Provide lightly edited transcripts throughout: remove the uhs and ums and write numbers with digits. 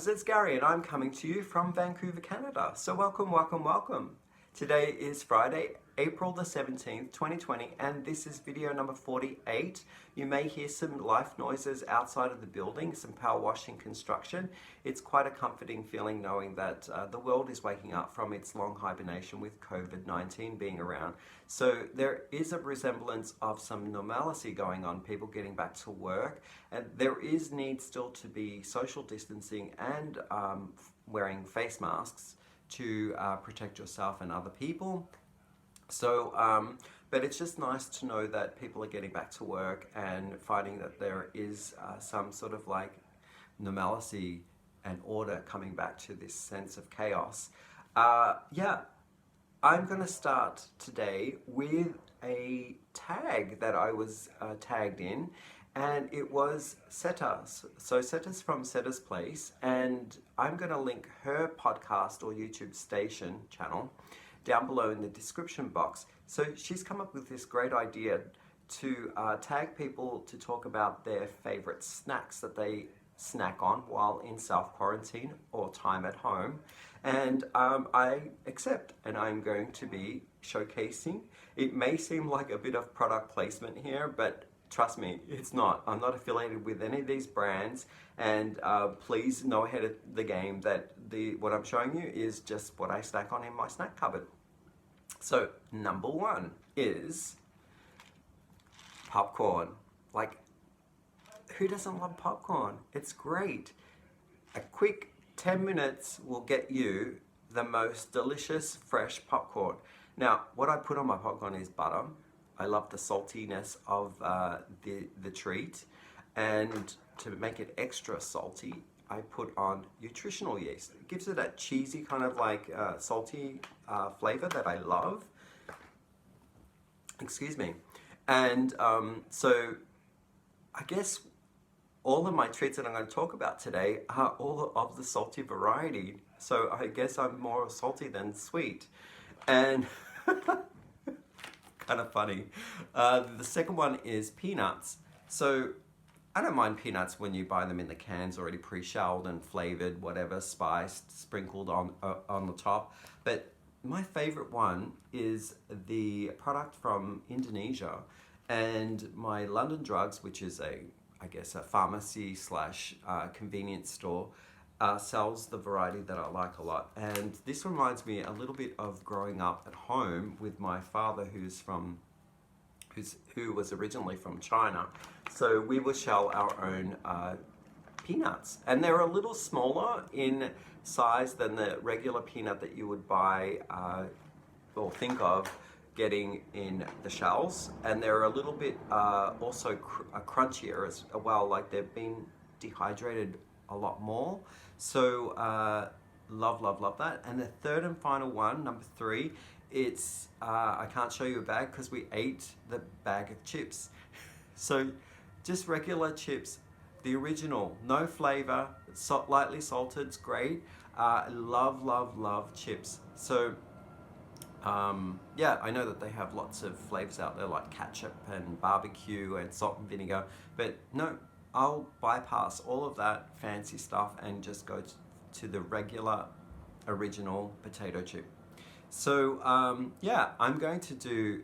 Lovers, it's Gary and I'm coming to you from Vancouver, Canada. So welcome, welcome, welcome. Today is Friday, April the 17th, 2020, and this is video number 48. You may hear some life noises outside of the building, some power washing construction. It's quite a comforting feeling knowing that the world is waking up from its long hibernation with COVID-19 being around. So there is a resemblance of some normalcy going on, people getting back to work, and there is need still to be social distancing and wearing face masks to protect yourself and other people. So, but it's just nice to know that people are getting back to work and finding that there is some sort of like normalcy and order coming back to this sense of chaos. Yeah, I'm gonna start today with a tag that I was tagged in, and it was Setta. So Setta's from Setta's Place, and I'm going to link her podcast or YouTube station channel down below in the description box. So she's come up with this great idea to tag people to talk about their favorite snacks that they snack on while in self-quarantine or time at home. And I accept, and I'm going to be showcasing. It may seem like a bit of product placement here, but trust me, it's not. I'm not affiliated with any of these brands, and please know ahead of the game that what I'm showing you is just what I stack on in my snack cupboard. So number one is popcorn. Like, who doesn't love popcorn? It's great. A quick 10 minutes will get you the most delicious fresh popcorn. Now, what I put on my popcorn is butter. I love the saltiness of the treat, and to make it extra salty, I put on nutritional yeast. It gives it that cheesy kind of like salty flavor that I love. Excuse me. And so I guess all of my treats that I'm going to talk about today are all of the salty variety. So I guess I'm more salty than sweet. And kind of funny. The second one is peanuts. So I don't mind peanuts when you buy them in the cans already pre-shelled and flavored, whatever, spiced, sprinkled on the top. But my favorite one is the product from Indonesia, and my London Drugs, which is I guess a pharmacy slash convenience store, sells the variety that I like a lot. And this reminds me a little bit of growing up at home with my father, who was originally from China. So we would shell our own peanuts, and they're a little smaller in size than the regular peanut that you would buy or think of getting in the shells, and they're a little bit also crunchier as well, like they've been dehydrated a lot more. So love that. And the third and final one, number three, it's I can't show you a bag because we ate the bag of chips. So just regular chips, the original, no flavor, lightly salted, it's great. Love chips. So yeah, I know that they have lots of flavors out there like ketchup and barbecue and salt and vinegar, but no, I'll bypass all of that fancy stuff and just go to the regular original potato chip. So yeah, I'm going to do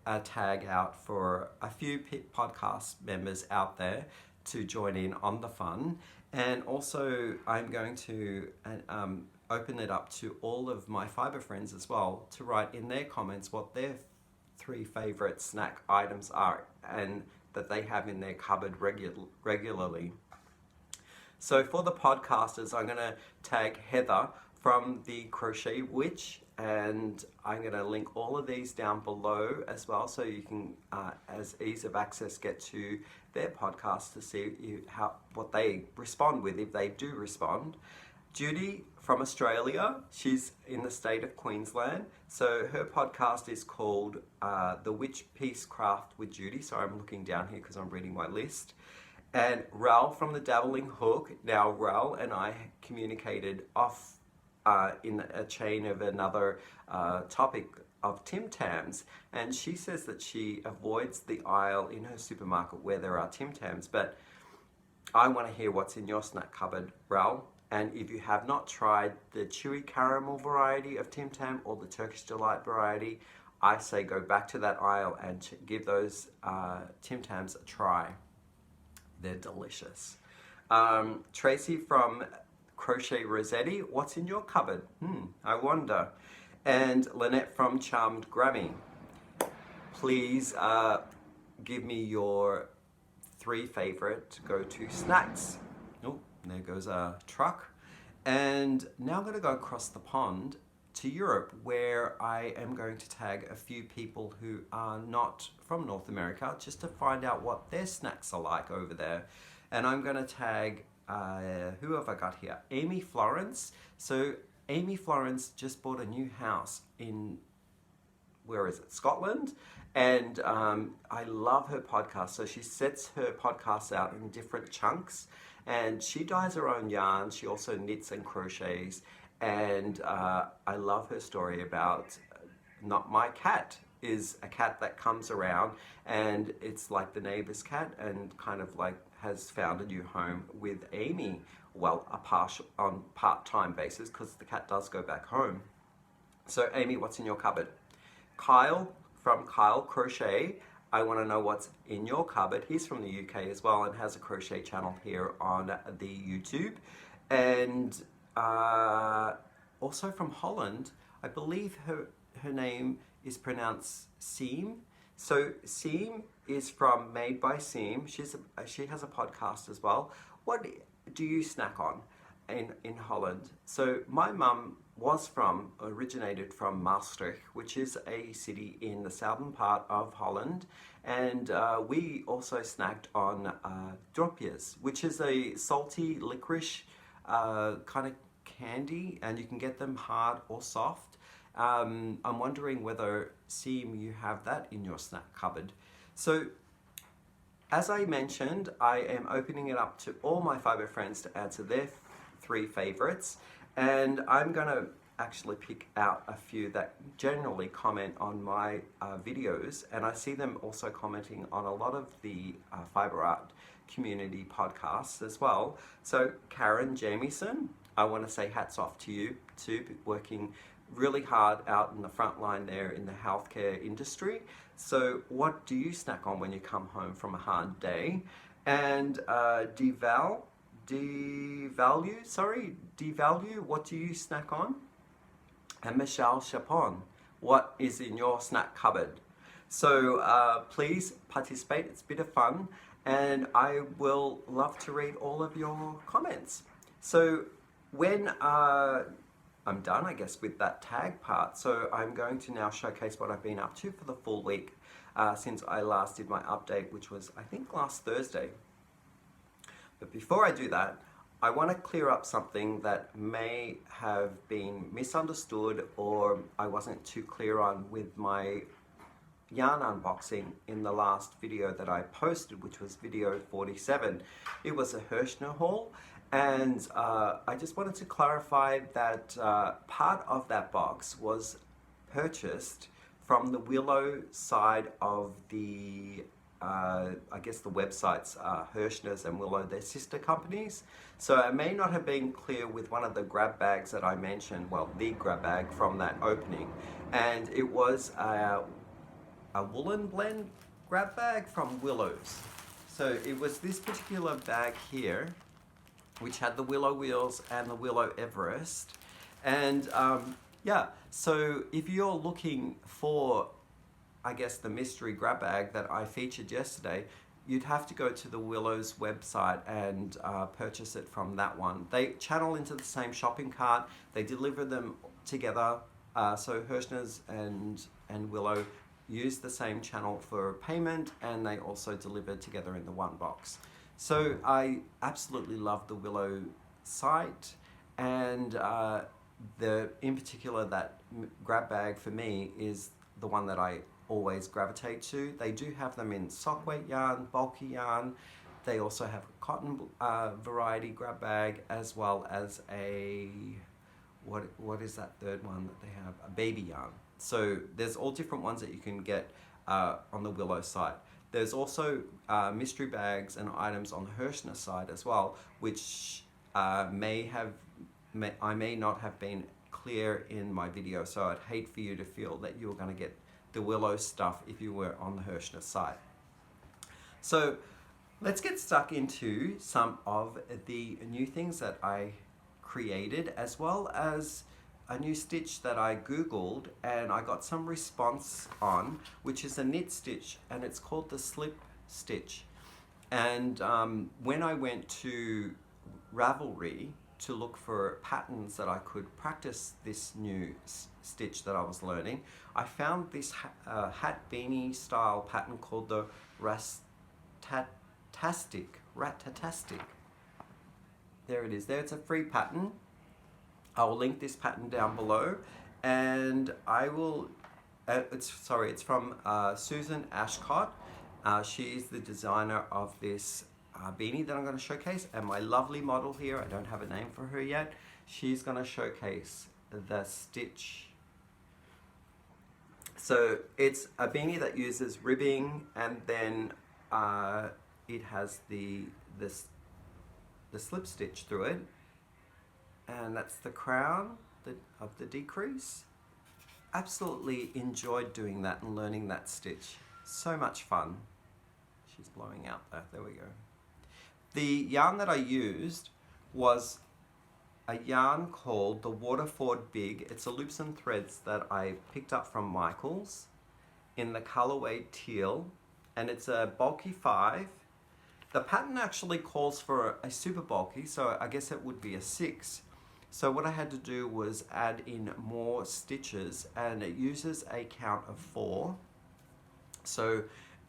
a tag out for a few podcast members out there to join in on the fun, and also I'm going to open it up to all of my fiber friends as well to write in their comments what their 3 favorite snack items are and that they have in their cupboard regularly. So for the podcasters, I'm going to tag Heather from the Crochet Witch, and I'm going to link all of these down below as well, so you can, as ease of access, get to their podcast to see what they respond with, if they do respond. Judy from Australia, she's in the state of Queensland, so her podcast is called The Witch Piece Craft with Judy. So I'm looking down here because I'm reading my list. And Rell from the Dabbling Hook. Now Rell and I communicated off in a chain of another topic of Tim Tams, and she says that she avoids the aisle in her supermarket where there are Tim Tams, but I want to hear what's in your snack cupboard, Rell. And if you have not tried the chewy caramel variety of Tim Tam or the Turkish Delight variety, I say go back to that aisle and give those Tim Tams a try. They're delicious. Tracy from Crochet Rossetti, what's in your cupboard? I wonder. And Lynette from Charmed Grammy, please give me your 3 favorite go-to snacks. Oh, there goes a truck. And now I'm going to go across the pond to Europe, where I am going to tag a few people who are not from North America, just to find out what their snacks are like over there. And I'm going to tag, who have I got here? Amy Florence. So Amy Florence just bought a new house in, where is it, Scotland? And I love her podcast. So she sets her podcasts out in different chunks, and she dyes her own yarn. She also knits and crochets. And I love her story about Not My Cat is a cat that comes around, and it's like the neighbor's cat, and kind of like has found a new home with Amy. Well, on part-time basis, because the cat does go back home. So Amy, what's in your cupboard? Kyle from Kyle Crochet, I want to know what's in your cupboard. He's from the UK as well and has a crochet channel here on the YouTube. And also from Holland, I believe her name is pronounced Siem. So Siem is from Made by Siem. She has a podcast as well. What do you snack on in Holland? So my mum originated from Maastricht, which is a city in the southern part of Holland, and we also snacked on dropjes, which is a salty licorice kind of candy, and you can get them hard or soft. I'm wondering whether, Siem, you have that in your snack cupboard. So as I mentioned, I am opening it up to all my fiber friends to answer their 3 favorites, and I'm going to actually pick out a few that generally comment on my videos, and I see them also commenting on a lot of the fiber art community podcasts as well. So Karen Jamieson, I want to say hats off to you too, working really hard out in the front line there in the healthcare industry. So what do you snack on when you come home from a hard day? And Devalue, what do you snack on? And Michelle Chapon, what is in your snack cupboard? So please participate, it's a bit of fun, and I will love to read all of your comments. So when I'm done, I guess, with that tag part, so I'm going to now showcase what I've been up to for the full week since I last did my update, which was, I think, last Thursday. But before I do that, I want to clear up something that may have been misunderstood or I wasn't too clear on with my yarn unboxing in the last video that I posted, which was video 47. It was a Hirschner haul, and I just wanted to clarify that part of that box was purchased from the Willow side of the I guess the websites Hirschner's and Willow, their sister companies. So I may not have been clear with one of the grab bags that I mentioned, well, the grab bag from that opening, and it was a woolen blend grab bag from Willows. So it was this particular bag here, which had the Willow wheels and the Willow Everest. And yeah, so if you're looking for, I guess, the mystery grab bag that I featured yesterday, you'd have to go to the Willows website and purchase it from that one. They channel into the same shopping cart, they deliver them together, so Hirschner's and Willow use the same channel for payment, and they also deliver together in the one box. So I absolutely love the Willow site, and in particular that grab bag for me is the one that I always gravitate to. They do have them in sock weight yarn, bulky yarn. They also have a cotton variety grab bag, as well as a, what is that third one that they have? A baby yarn. So there's all different ones that you can get on the Willow site. There's also mystery bags and items on the Hirschner side as well, which I may not have been clear in my video, so I'd hate for you to feel that you were going to get the Willows stuff if you were on the Hirschner site. So let's get stuck into some of the new things that I created, as well as a new stitch that I googled and I got some response on, which is a knit stitch, and it's called the slip stitch. And when I went to Ravelry to look for patterns that I could practice this new stitch that I was learning, I found this hat beanie style pattern called the Rastatastic. There it is. There, it's a free pattern. I will link this pattern down below, and I will. It's from Susan Ashcroft. She's the designer of this beanie that I'm going to showcase, and my lovely model here, I don't have a name for her yet, she's going to showcase the stitch. So it's a beanie that uses ribbing, and then it has the slip stitch through it, and that's the crown of the decrease. Absolutely enjoyed doing that and learning that stitch. So much fun. She's blowing out there. There we go. The yarn that I used was a yarn called the Waterford Big. It's a loops and threads that I picked up from Michaels in the colorway teal, and it's a bulky 5. The pattern actually calls for a super bulky, so I guess it would be a 6. So what I had to do was add in more stitches, and it uses a count of 4. So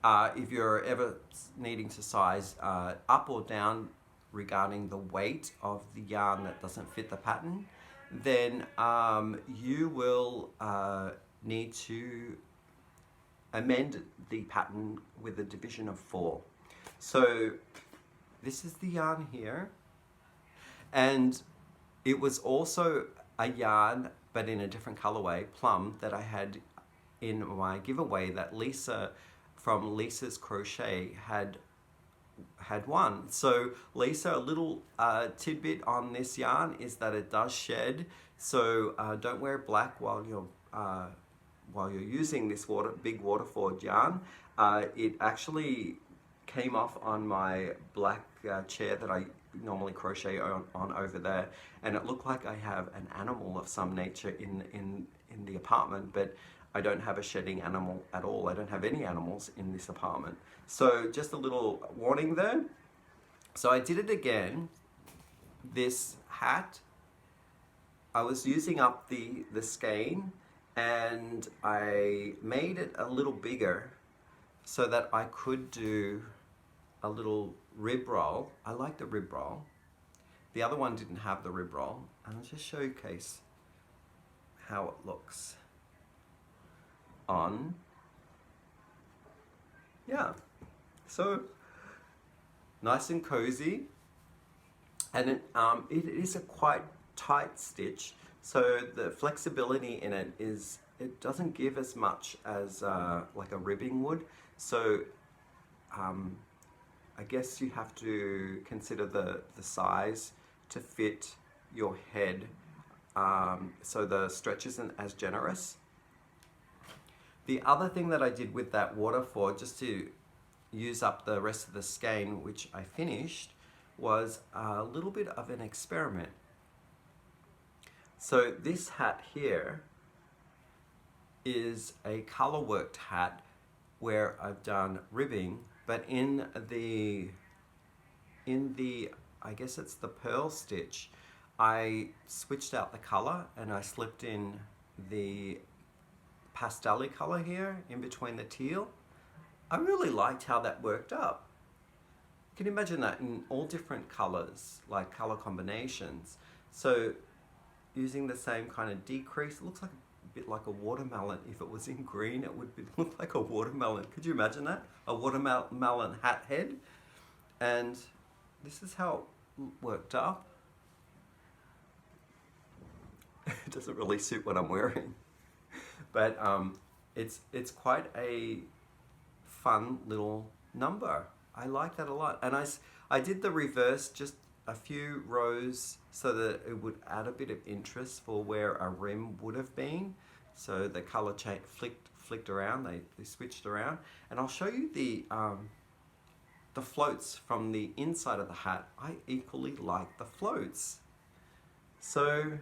if you're ever needing to size up or down regarding the weight of the yarn that doesn't fit the pattern, then you will need to amend the pattern with a division of 4. So this is the yarn here, and it was also a yarn, but in a different colorway, plum, that I had in my giveaway that Lisa from Lisa's Crochet had won. So Lisa, a little tidbit on this yarn is that it does shed, so don't wear black while you're using this big Waterford yarn. It actually came off on my black chair that I normally crochet on over there, and it looked like I have an animal of some nature in the apartment, but I don't have a shedding animal at all. I don't have any animals in this apartment. So just a little warning there. So I did it again. This hat, I was using up the skein, and I made it a little bigger so that I could do a little rib roll. I like the rib roll. The other one didn't have the rib roll, and I'll just showcase how it looks on. Yeah, so nice and cozy, and it is a quite tight stitch, so the flexibility in it is, it doesn't give as much as like a ribbing would. So I guess you have to consider the size to fit your head, so the stretch isn't as generous. The other thing that I did with that Waterford, just to use up the rest of the skein, which I finished, was a little bit of an experiment. So this hat here is a color worked hat where I've done ribbing, but in the I guess it's the pearl stitch, I switched out the color and I slipped in the pastel-y color here in between the teal. I really liked how that worked up. You can imagine that in all different colors, like color combinations. So using the same kind of decrease, it looks like a bit like a watermelon. If it was in green, it would look like a watermelon. Could you imagine that? A watermelon hat head. And this is how it worked up. It doesn't really suit what I'm wearing. But it's quite a fun little number. I like that a lot. And I did the reverse just a few rows so that it would add a bit of interest for where a rim would have been. So the color flicked around, they switched around. And I'll show you the floats from the inside of the hat. I equally like the floats. So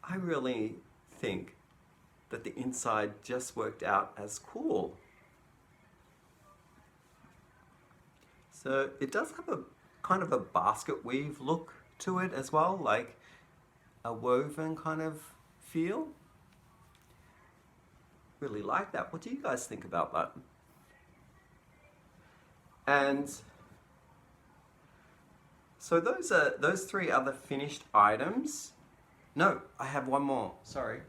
I really think that the inside just worked out as cool. So it does have a kind of a basket weave look to it as well, like a woven kind of feel. Really like that. What do you guys think about that? And so those are those three other finished items. No, I have one more, sorry.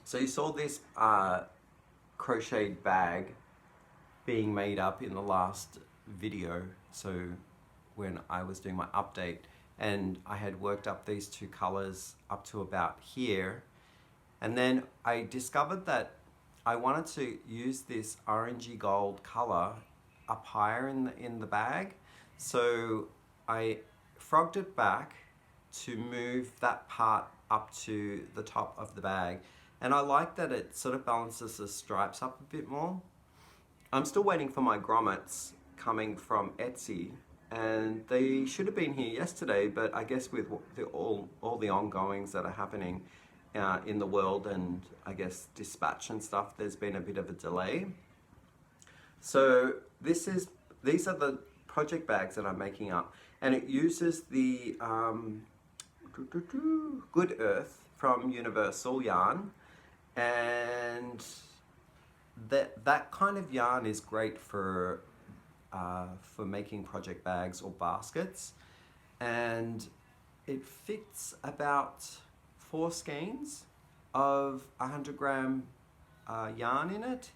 So you saw this crocheted bag being made up in the last video, so when I was doing my update, and I had worked up these two colors up to about here, and then I discovered that I wanted to use this orangey gold color up higher in the bag, so I frogged it back to move that part up to the top of the bag, and I like that it sort of balances the stripes up a bit more. I'm still waiting for my grommets coming from Etsy, and they should have been here yesterday, but I guess with all the ongoings that are happening in the world, and I guess dispatch and stuff, there's been a bit of a delay. So these are the project bags that I'm making up, and it uses the Good Earth from Universal Yarn, and that kind of yarn is great for making project bags or baskets, and it fits about 4 skeins of 100-gram yarn in it.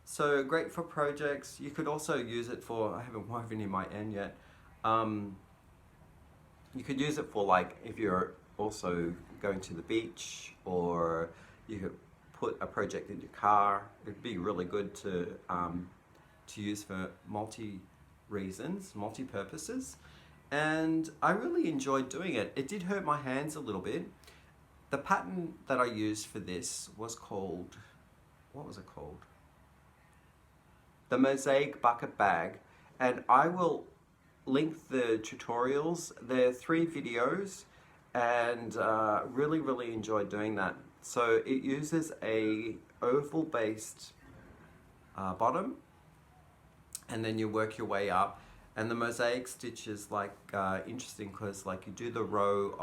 So great for projects. You could also use it for, I haven't woven in my end yet, you could use it for, like, if you're also going to the beach, or you could put a project in your car. It'd be really good to use for multi-purposes. And I really enjoyed doing it. It did hurt my hands a little bit. The pattern that I used for this was called, what was it called? The Mosaic Bucket Bag. And I will link the tutorials. There are 3 videos, and really enjoyed doing that. So it uses a oval based bottom, and then you work your way up, and the mosaic stitch is like interesting because, like, you do the row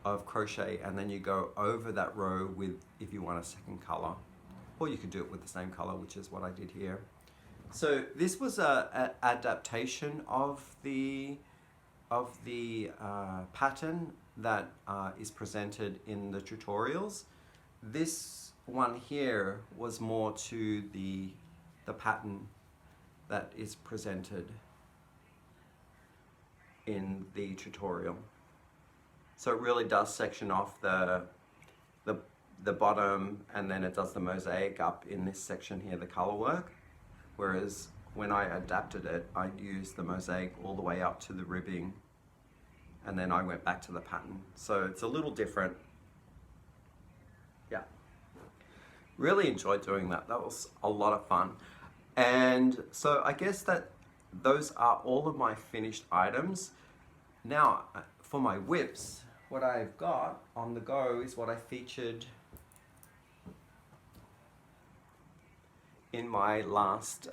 of crochet, and then you go over that row with, if you want a second color, or you could do it with the same color, which is what I did here. So this was an adaptation of the pattern that is presented in the tutorials. This one here was more to the pattern that is presented in the tutorial. So it really does section off the bottom, and then it does the mosaic up in this section here, the color work. Whereas when I adapted it, I used the mosaic all the way up to the ribbing, and then I went back to the pattern. So it's a little different. Yeah. Really enjoyed doing that. That was a lot of fun. And so I guess that those are all of my finished items. Now, for my WIPs, what I've got on the go is what I featured in my last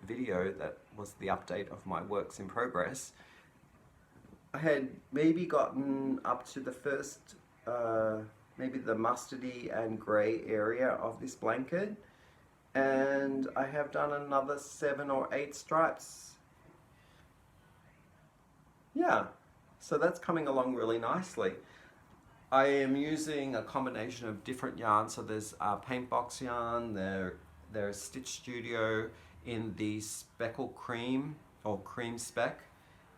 video that was the update of my works in progress. I had maybe gotten up to the first, maybe the mustardy and grey area of this blanket, and I have done another 7 or 8 stripes. Yeah, so that's coming along really nicely. I am using a combination of different yarns, so there's paint box yarn, there's Stitch Studio in the speckle cream, or cream speck,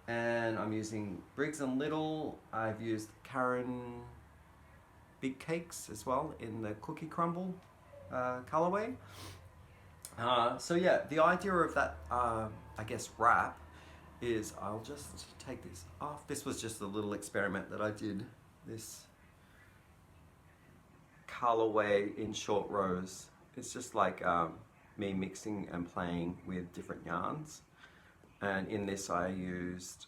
and I'm using Briggs & Little. I've used Karen Big Cakes as well in the Cookie Crumble colorway. So yeah, the idea of that, I I guess, wrap is I'll just take this off. This was just a little experiment that I did. This colorway in short rows. It's just like me mixing and playing with different yarns. And in this I used,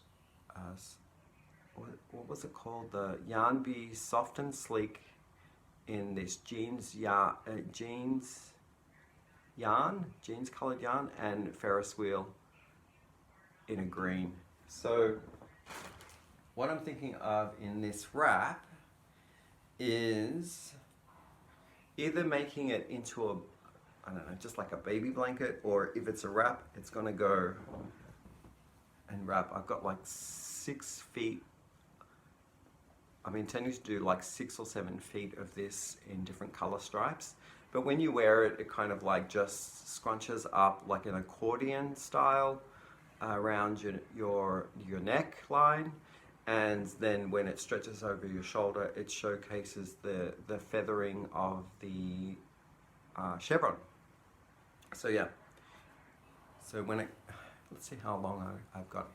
what was it called? The Yarn Bee Soft and Sleek in this jeans colored yarn, and Ferris wheel in a green. So what I'm thinking of in this wrap is either making it into a, I don't know, just like a baby blanket, or if it's a wrap, it's gonna go and wrap. I've got like 6 feet. I'm intending to do like 6 or 7 feet of this in different color stripes. But when you wear it, it kind of like just scrunches up like an accordion style around your neckline. And then when it stretches over your shoulder, it showcases the feathering of the chevron. So yeah. So when it, let's see how long I've got.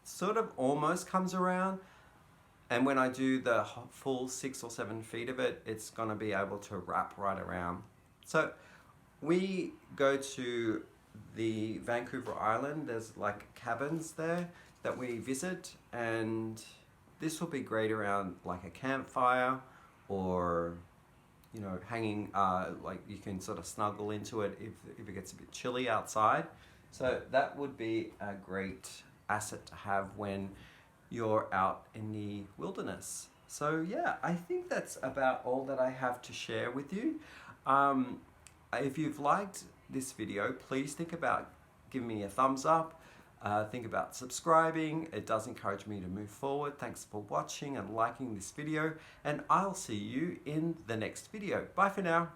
Sort of almost comes around. And when I do the full 6 or 7 feet of it, it's gonna be able to wrap right around. So we go to the Vancouver Island. There's like cabins there that we visit, and this will be great around like a campfire, or you know, hanging, like you can sort of snuggle into it if it gets a bit chilly outside. So that would be a great asset to have when you're out in the wilderness. So yeah, I think that's about all that I have to share with you. If you've liked this video, please think about giving me a thumbs up. Think about subscribing. It does encourage me to move forward. Thanks for watching and liking this video, and I'll see you in the next video. Bye for now.